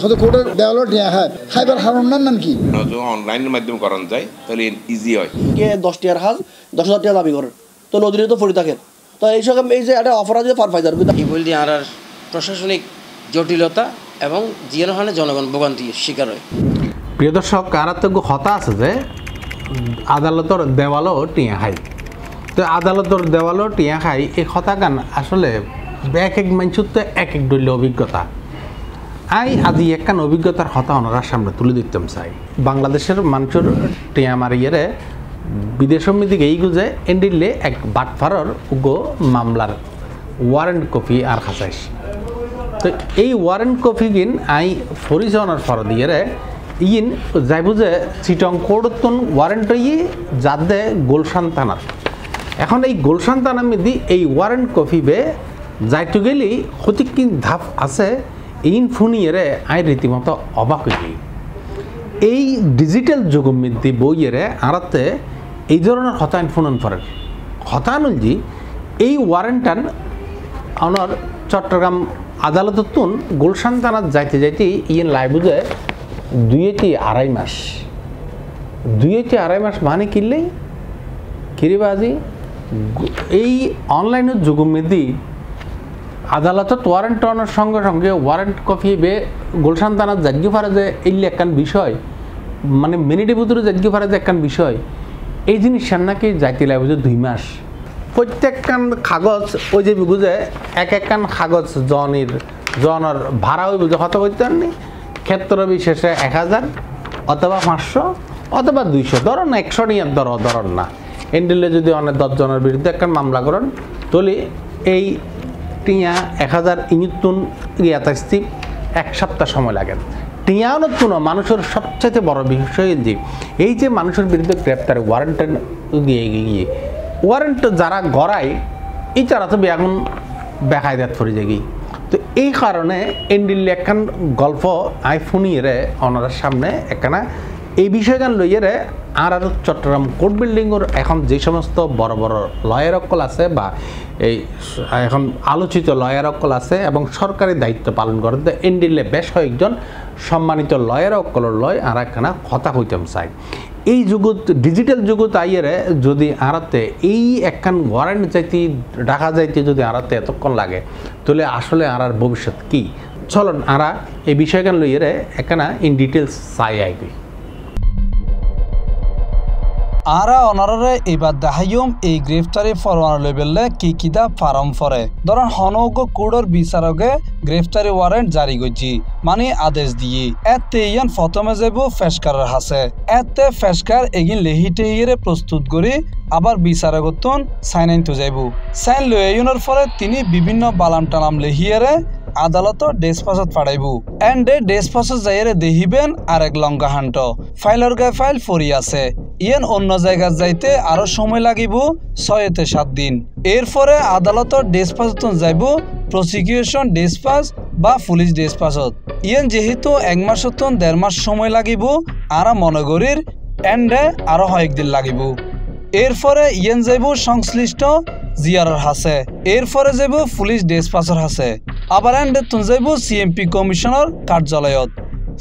হয়তো কোর্টের দেওয়ালো টিয়া হয় খাইবার হারণ নান কি অনলাইনের মাধ্যমে করানো যায় তাহলে ইজি হয়। কে 10 টাকার হাজ 10,000 টাকা দাবি করেন তো নদীরে তো পড়ে থাকেন তো এই সব এই যে একটা অফার আছে ফারফাইজার এই বলতে আর প্রশাসনিক জটিলতা এবং জিয়ানহানে জনগণ ভোগান্তির শিকার হয়। প্রিয় দর্শক কারাতজ্ঞ হতা আছে যে আদালতর দেওয়ালও টিয়া খাই তো আদালতর দেওয়ালও টিয়া খাই এই হতা গান আসলে এক এক মানুষের তো এক এক দলীয় অভিজ্ঞতা আজি একখান অভিজ্ঞতার হতা ওনার সামনে তুলে দিতাম চাই। বাংলাদেশের মানুষের টিয়া মারিয়ে বিদেশের দিকে এই গুজে এন্ডিলে এক বাটফারর উগো মামলার ওয়ারেন্ট কপি আর খাসাইস তো এই ওয়ারেন্ট কপি গিন আই ফরিজনের ফর দিয়ে ইন যাই বুঝে চিটং কোর্টন ওয়ারেন্ট যাদে গোলশান থানার এখন এই গোলশান থানার মধ্যে এই ওয়ারেন্ট কপি বে যাইতে গেলি ক্ষতিকিন ধাপ আছে ইন ফুনিয়ে আই রীতিমতো অবাক হয়ে এই ডিজিটাল যুগের মধ্যে বইয়েরে আরাতে এই ধরনের হতায়ন ফুনন ফরেন হতায়ন যে এই ওয়ারেন্টান আমার চট্টগ্রাম আদালততুন গুলশান থানার যাইতে যাইতে ইন লাই বুঝে 2-2.5 মাস 2-2.5 মাস মানে কিনলে কিরিবাজি এই অনলাইনের যুগের মধ্যে আদালতত ওয়ারেন্ট আনার সঙ্গে সঙ্গে ওয়ারেন্ট কপি বে গুলশান থানার জাগ্য ফারে যে এই একখান বিষয় মানে মিনিটের ভিতরে জাগ্য ফারে যে একখান বিষয় এই জিনিস নাকি যাইতে লাগবে যে 2 মাস প্রত্যেকখান কাগজ ওই যে বুঝে এক একখান কাগজ জনের ভাড়া হইব যে কত করতে পারেনি ক্ষেত্র বিশেষে 1000 অথবা 500 অথবা 200 ধরুন 100 নিয়ে ধরন না এন্ডিলে যদি অনেক 10 জনের বিরুদ্ধে একখান মামলা করেন তাহলে এই টিয়া 1000 ইঞ্চুন ইয়াতাস্তি 1 সপ্তাহ সময় লাগে। টিয়াও নতুন মানুষের সবচেয়ে বড় বিষয় যে এই যে মানুষের বিরুদ্ধে গ্রেপ্তার ওয়ারেন্ট দিয়ে গিয়ে ওয়ারেন্ট যারা গড়ায় এই তারা তো এখন বেকায়দাত পড়ে যায় তো এই কারণে এন্ডিল একখান গল্প আইফোনিয়ে ওনার সামনে একখানা এই বিষয়গান লইয়ে আর চট্টগ্রাম কোর্ট বিল্ডিংয়ের এখন যে সমস্ত বড় বড় লয়ার অকল আছে বা এই এখন আলোচিত লয়ার অকল আছে এবং সরকারি দায়িত্ব পালন করে এন্ডিলে বেশ কয়েকজন সম্মানিত লয়ার অকলের লয় আর একখানা কথা হইতাম চাই। এই যুগত ডিজিটাল যুগত আইয়ে যদি আরাতে এই একখান ওয়ারেন্ট যাইতে ডাকা যাইতে যদি আরাতে এতক্ষণ লাগে তাহলে আসলে আর ভবিষ্যৎ কি চলন আরা এই বিষয়গান লইয়ে একখানা ইন ডিটেলস চাই আইবি আরা অনারে এবার দেখাইম এই গ্রেফতারি ফরওয়ানা লেবেলে কি কিদা ফার্ম ফরে ধরেন হনৌক কোর্টের বিচারকে গ্রেফতারি ওয়ারেন্ট জারি করছি মানে আদেশ দিয়ে এতে ইয়ান প্রথমে যাব ফেসকারের হাসে এতে ফেসকার এগিন লেহিটে ইয়ে প্রস্তুত করে আবার বিচারকতন সাইন আনতে যাইব সাইন লইনের ফলে তিনি বিভিন্ন বালাম টালাম লেহিয়ারে আদালত ডেসপাসত পাঠাইব এন্ডে ডেসপাসত যাইরে দেখিবেন আরেক লঙ্কা হান্ট ফাইলর গায়ে ফাইল ফরি আছে ইয়ান অন্য জায়গায় যাইতে আরো সময় লাগিব 6-7 দিন এরপরে আদালতর ডেসপাসত যাইব প্রসিকিউশন ডেসপাস বা পুলিশ ডেসপাসত ইয়ান যেহেতু 1 মাসতন 1.5 মাস সময় লাগিব আরা মনগরীর এন্ডে আরো কয়েকদিন লাগিব এরপরে ইয়ান যাইব সংশ্লিষ্ট জিয়ারর হাসে এরপরে যাইব পুলিশ ডেসপাসর হাসে আবার এন্ডে তুন যাইব সিএমপি কমিশনার কার্যালয়ত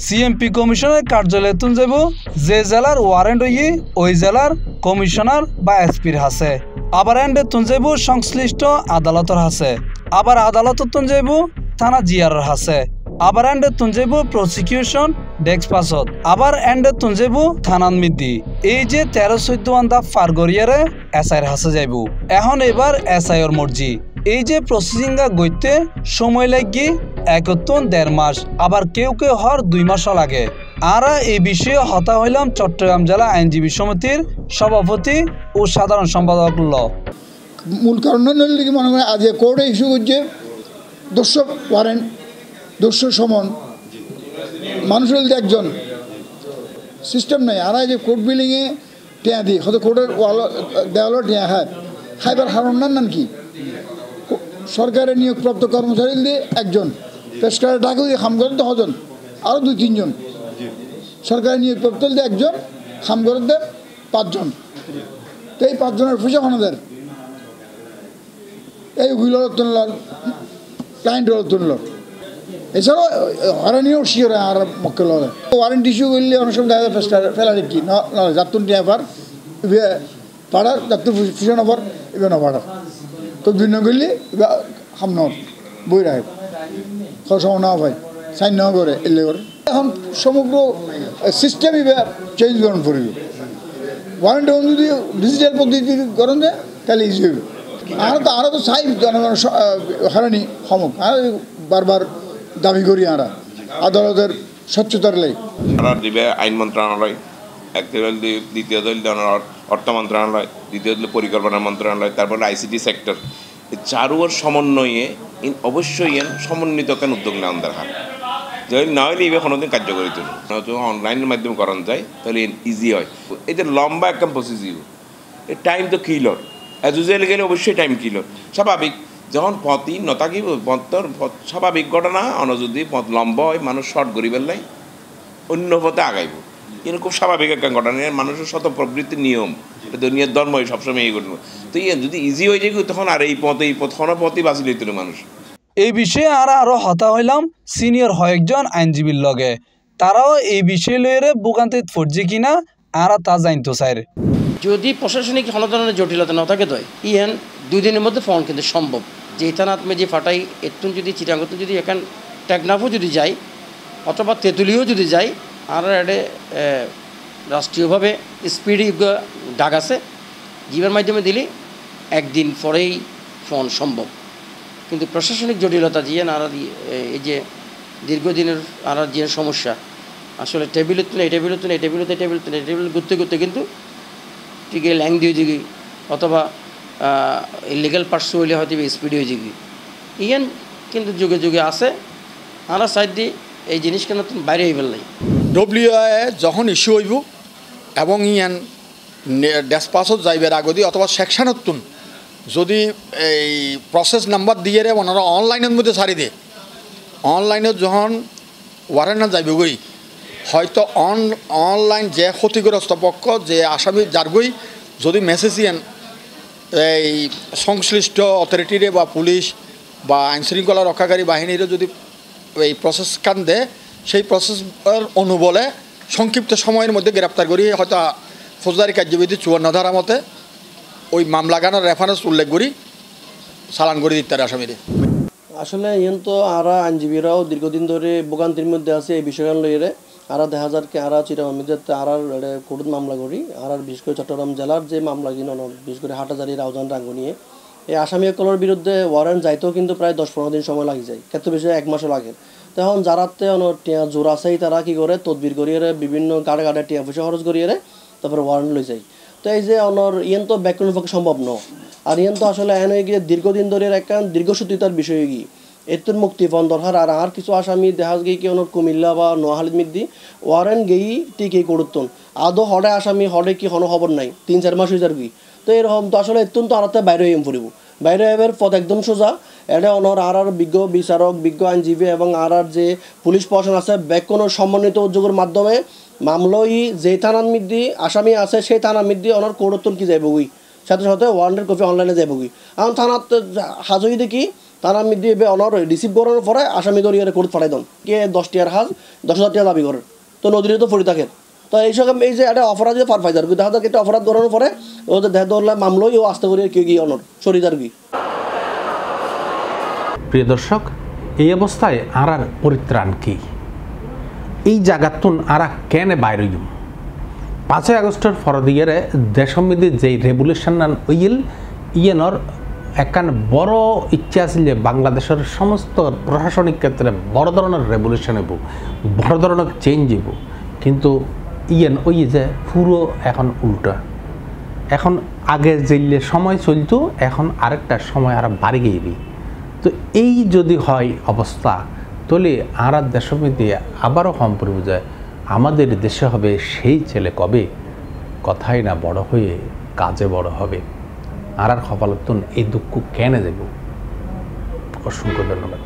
সিএমপি কমিশনার কার্যালয়ে তুন যাব যে জেলার ওয়ারেন্ট হই ওই জেলার কমিশনার বা এসপির হাসে আবার এন্ডে তুন যাব সংশ্লিষ্ট আদালতর হাসে আবার আদালতত তুন যাব থানা জিয়ারর হাসে আবার এন্ডে তুন যাব প্রসিকিউশন ডেসপাসত আবার এন্ডে তুন যাব থানান মিদি এই যে 13-14 আন্দা ফারগরিয়ারে এসআইর হাসে যাইব এখন এবার এসআইর মর্জি এই যে প্রসেসিংটা গইতে সময় লাগি 1.5 মাস আবার কেউ কেউ হর 2 মাসও লাগে আরা এই বিষয়ে হতা হইলাম চট্টগ্রাম জেলা আইনজীবী সমিতির সভাপতি ও সাধারণ সম্পাদক মূল কারণ কি মনে হয় আজ কোর্টে ইস্যু করছে দর্শক ওয়ারেন্ট দর্শক সমন মানুষের একজন সিস্টেম নাই আর যে কোর্ট বিল্ডিংয়ে টিয়া দিই হয়তো কোর্টের দেওয়ালো টিয়া হয় খাইবার হারণ নান কি সরকারের নিয়োগপ্রাপ্ত কর্মচারী দিয়ে একজন পেশকারের ডাকে দিয়ে খাম করেন তো হজন আরও 2-3 জন সরকারের নিয়োগপ্রাপ্ত দিয়ে একজন খাম করেন 5 জন তো এই 5 জনের পয়সা ওনাদের এই হুইলার তুলল ক্লায়েন্ট তুলল এছাড়াও হরানিও শিওর আর মক্কেল হলে ওয়ারেন্টি ইস্যু করলে অনেক সময় দেখা যায় ফেলা দেখি না যাত্তুন টিয়া পার পাড়ার যাত্তুর ফুসন অফার এবার না পাড়ার তো ভিন্ন করলে হাম নয় বই রাখে খরচ না ভাই সাইন না করে এলে করে এখন সমগ্র সিস্টেম এবার চেঞ্জ করুন পড়বে ওয়ারেন্টি যদি ডিজিটাল পদ্ধতি করেন যায় তাহলে ইজি হবে আরও তো চাই জনগণ হারানি সমক আর বারবার দাবি করি আমরা আদালতের স্বচ্ছতার লাই দিবে আইন মন্ত্রণালয়, দ্বিতীয় দল অর্থ মন্ত্রণালয়, দ্বিতীয় দল পরিকল্পনা মন্ত্রণালয়, তারপরে ICT সেক্টর, চারুর সমন্বয়ে অবশ্যই সমন্বিত কেন উদ্যোগ নেওয়া দরকার। যদি না হলে এবার কোনোদিন কার্যকরী তুলুন অনলাইনের মাধ্যমে করানো যায় তাহলে ইজি হয়। এই যে লম্বা একটা প্রসিজিও এই টাইম তো কিলর অ্যাজ ইউজুয়াল গেলে অবশ্যই টাইম কিলর স্বাভাবিক যখন পথই নতাকি পথর স্বাভাবিক ঘটনা অন্য যদি পথ লম্বা হয় মানুষ শর্ট গরিবের লাই অন্য পথে আগাইব কিন্তু খুব স্বাভাবিক একটা ঘটনা মানুষের শত প্রবৃত্তির নিয়ম এটা দুনিয়ার ধর্মই সবসময় এই ঘটনা তো যদি ইজি হয়ে যায় তখন আর এই পথ পথই বাঁচি লইতে মানুষ। এই বিষয়ে আরো হতা হইলাম সিনিয়র কয়েকজন আইনজীবীর লগে তারাও এই বিষয় লইরে ভোগান্তিত পড়ছে কিনা আর তা জানতো স্যার। যদি প্রশাসনিক কোনো ধরনের জটিলতা না থাকে তো ইহান 2 দিনের মধ্যে ফোন কিন্তু সম্ভব যে থানাত যে ফাটাই এতুন যদি চিটাঙ্গত যদি এখান টেকনাফও যদি যাই অথবা তেঁতুলিও যদি যাই আর এটা রাষ্ট্রীয়ভাবে স্পিডি ডাক আছে জীবের মাধ্যমে দিলে একদিন পরেই ফোন সম্ভব কিন্তু প্রশাসনিক জটিলতা দিয়ে আর এই যে দীর্ঘদিনের আর যে সমস্যা আসলে টেবিলে তুলে এই টেবিলে তুলে এই টেবিলতে টেবিল তুলে এই টেবিল ঘুরতে ঘুরতে কিন্তু ঠিক ল্যাং দিয়ে যাবি অথবা ইলিগাল পার্টস হইলে হয়তো স্পিড হয়ে যাবি ইয়ান কিন্তু যুগে যুগে আছে আর সাইড দিয়ে এই জিনিস কেন বাইরে হয়ে ফেললাই WIA যখন ইস্যু হইব এবং ইয়ান ডেসপাসত যাইবার আগদি অথবা সেকশনতুন যদি এই প্রসেস নাম্বার দিয়ে রে ওনারা অনলাইনের মধ্যে ছাড়ি দিয়ে অনলাইনত যখন ওয়ারেন্ট যাইবগৈ হয়তো অনলাইন যে ক্ষতিগ্রস্ত পক্ষ যে আসামি যারগই যদি মেসেজ ইয়ান এই সংশ্লিষ্ট অথরিটিরে বা পুলিশ বা আইনশৃঙ্খলা রক্ষাকারী বাহিনীরও যদি এই প্রসেস কান দেয় সেই প্রসেসের অনুবলে সংক্ষিপ্ত সময়ের মধ্যে গ্রেপ্তার করি হয়তো ফৌজদারি কার্যবিধি 54 ধারা মতে ওই মামলাগানোর রেফারেন্স উল্লেখ করি চালান করে দিতে আসামিরে। আসলে ইন তো আরা আইনজীবীরাও দীর্ঘদিন ধরে ভোগান্তির মধ্যে আছে এই বিষয়গান লইরে আরা দেখা যায় কি আরা চিটাগাং মধ্যে আরার কোর্ট মামলা করি আরার বিশেষ করে চট্টগ্রাম জেলার যে মামলা কিনো বিশেষ করে হাটাজারি রাউজান রাঙ্গুনিয়ে এই আসামি কলর বিরুদ্ধে ওয়ারেন্ট যাইতেও কিন্তু প্রায় 10-15 দিন সময় লাগে যায় ক্ষেত্রে বেশি 1 মাসও লাগে তখন যারাতে টিয়া জোর আছেই তারা কি করে তদবির করিয়ে বিভিন্ন গাড়ে গাড়ে টিয়া পয়সা খরচ করিয়ে তারপরে ওয়ারেন্ট লই যায় তো এই যে অনর ইয়েন তো ব্যাকরণ পক্ষে সম্ভব ন আর ইয়েন তো আসলে এনে গিয়ে দীর্ঘদিন ধরে একটা দীর্ঘসূত্রিতার বিষয়ে গিয়ে এর মুক্তিপণ দরকার আর কিছু আসামি দেখা গিয়ে কি অনর কুমিল্লা বা নোয়াখালীর মধ্যে ওয়ারেন্ট গেই টিকে করতন আদৌ হরে আসামি হরে কি কোনো খবর নাই 3-4 মাস হয়ে যার কি তো এরকম তো আসলে এর তো আরাতে বাইরে হয়ে পড়ব বাইরে এবার পথ একদম সোজা এটা অনর আর বিজ্ঞ বিচারক বিজ্ঞ আইনজীবী এবং আর যে পুলিশ প্রশাসন আছে ব্যাকরণ সমন্বিত উদ্যোগের মাধ্যমে মামলাই যে থানার মধ্যে আসামি আছে সেই থানার মধ্যে অনর কোর্টন কি যাইবগই সাথে সাথে ওয়ারেন্টের কপি অনলাইনে যাইবগই এখন থানাত হাজই দেখি থানার মধ্যে অনর রিসিভ করানোর পরে আসামি ধরিয়ে কোর্ট পাঠাই দেন কে 10 টাকার হাজ 10,000 টাকা দাবি করেন তো নদীরে তো পড়ে থাকে তো এইসব এই যে একটা অপরাধ যে পার পাইজার দেখা যাক একটা অপরাধ ধরানোর পরে ওদের দেখা ধরলে মামলাই ও আস্তে করে কে গিয়ে অনর সরিদার কি। প্রিয় দর্শক এই অবস্থায় আর পরিত্রাণ কি এই জায়গাতুন আর কেন বাইরে 5 আগস্টের ফরদিয়ারে দেশমিদি যেই রেভলিউশন ওইল ইয়েনর একখান বড় ইচ্ছা আছিল যে বাংলাদেশের সমস্ত প্রশাসনিক ক্ষেত্রে বড় ধরনের রেভলিউশন হইব বড় ধরনের চেঞ্জ হইব কিন্তু ইয়েন ওই যে পুরো এখন উল্টা এখন আগে যেলে সময় চলতো এখন আরেকটা সময় আর বাড়ি গিয়ে তো এই যদি হয় অবস্থা তাহলে আর দেশমিদি আবারও কম পড়ব যায় আমাদের দেশে হবে সেই ছেলে কবে কথাই না বড় হয়ে কাজে বড় হবে আর কপালতন এই দুঃখ কেন দেব। অসংখ্য ধন্যবাদ।